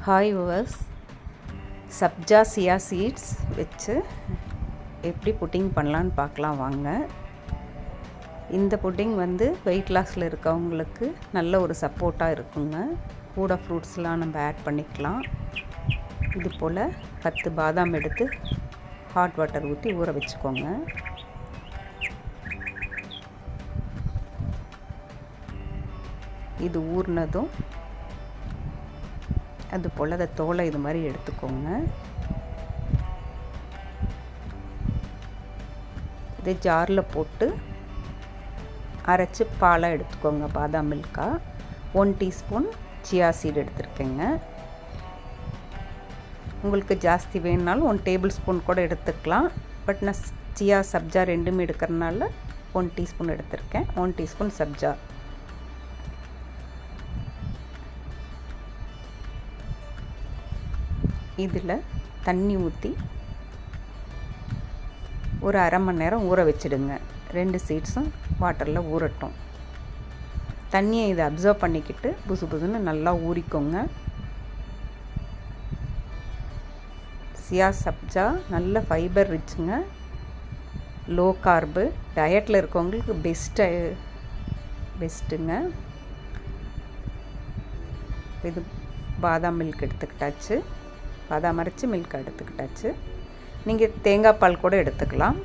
Hi viewers, sabja chia seeds வச்சு எப்படி pudding பண்ணலான்னு பார்க்கலாம் வாங்க. இந்த புட்டிங் வெயிட் லாஸில் இருக்கவங்களுக்கு நல்ல ஒரு சப்போர்ட்டாக இருக்குங்க. கூட ஃப்ரூட்ஸ்லாம் நம்ம ஆட் பண்ணிக்கலாம். இது போல் 10 பாதாம் எடுத்து ஹாட் வாட்டர் ஊற்றி ஊற வச்சுக்கோங்க. இது ஊறினதும் அது போல் அதை தோலை இது மாதிரி எடுத்துக்கோங்க. இதை ஜாரில் போட்டு அரைச்சி பாலாக எடுத்துக்கோங்க. பாதாம் மில்காக 1 டீஸ்பூன் சியா சீட் எடுத்துருக்கேங்க. உங்களுக்கு ஜாஸ்தி வேணுனாலும் 1 டேபிள் ஸ்பூன் கூட எடுத்துக்கலாம். பட் நான் சியா சப்ஜா ரெண்டுமே எடுக்கிறதுனால 1 டீஸ்பூன் எடுத்திருக்கேன். 1 டீஸ்பூன் சப்ஜா. இதில் தண்ணி ஊற்றி ஒரு அரை மணி நேரம் ஊற வச்சிடுங்க. 2 சீட்ஸும் வாட்டரில் ஊறட்டும். தண்ணியை இதை அப்சர்வ் பண்ணிக்கிட்டு புசு புசுன்னு நல்லா ஊறிக்கோங்க. சியா சப்ஜா நல்ல ஃபைபர் ரிச்சுங்க. லோ கார்பு, டயட்டில் இருக்கவங்களுக்கு பெஸ்ட்டுங்க. இது பாதாம் மில்க் எடுத்துக்கிட்டாச்சு. பாதாம் அரைச்சி மில்க் எடுத்துக்கிட்டாச்சு. நீங்கள் தேங்காய் பால் கூட எடுத்துக்கலாம்.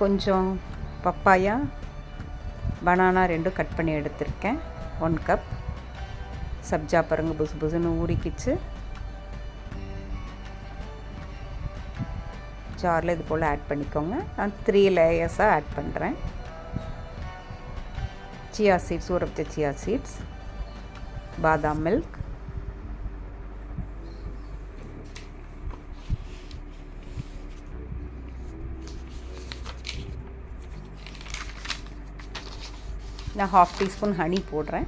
கொஞ்சம் பப்பாயா, பனானா 2 கட் பண்ணி எடுத்திருக்கேன். 1 கப் சப்ஜா பாருங்க புசு புசுன்னு ஊறிக்கிச்சு. ஜாரில் இது போல் ஆட் பண்ணிக்கோங்க. நான் 3 லேயர்ஸாக ஆட் பண்ணுறேன். சியா சீட்ஸ், ஊற வச்ச சியா சீட்ஸ், பாதாம் மில்க், நான் 1/2 டீஸ்பூன் ஹனி போடுறேன்.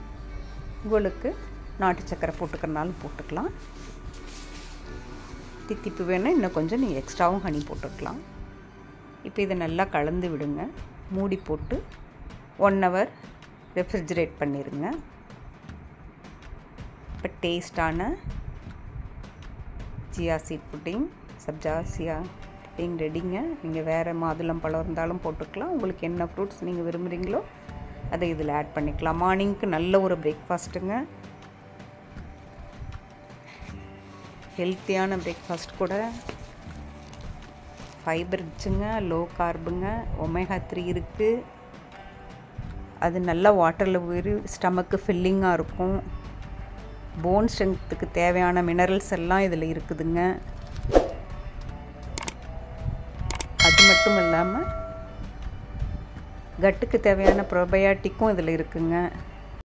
உங்களுக்கு நாட்டு சக்கரை போட்டுக்கிறனாலும் போட்டுக்கலாம். தித்திப்பு வேணால் இன்னும் கொஞ்சம் நீங்கள் எக்ஸ்ட்ராவும் ஹனி போட்டுக்கலாம். இப்போ இதை நல்லா கலந்து விடுங்க. மூடி போட்டு 1 ஹவர் ரெஃப்ரிஜரேட் பண்ணிடுங்க. இப்போ டேஸ்டான சியா சீட் புட்டிங், சப்ஜா சியா புட்டிங் ரெடிங்க. நீங்கள் வேறு மாதுளம் பழம் இருந்தாலும் போட்டுக்கலாம். உங்களுக்கு என்ன ஃப்ரூட்ஸ் நீங்கள் விரும்புகிறீங்களோ அதை இதில் ஆட் பண்ணிக்கலாம். மார்னிங்க்கு நல்ல ஒரு பிரேக்ஃபாஸ்ட்டுங்க. ஹெல்த்தியான பிரேக்ஃபாஸ்ட் கூட. ஃபைபர் ரிச்சுங்க, லோ கார்புங்க, ஒமேகா 3 இருக்குது. அது நல்லா வாட்டரில் ஊறி ஸ்டமக்கு ஃபில்லிங்காக இருக்கும். போன் ஸ்ட்ரென்த்துக்கு தேவையான மினரல்ஸ் எல்லாம் இதில் இருக்குதுங்க. அது மட்டும் இல்லாமல் கட்டுக்கு தேவையான ப்ரோபயாட்டிக்கும் இதில் இருக்குங்க.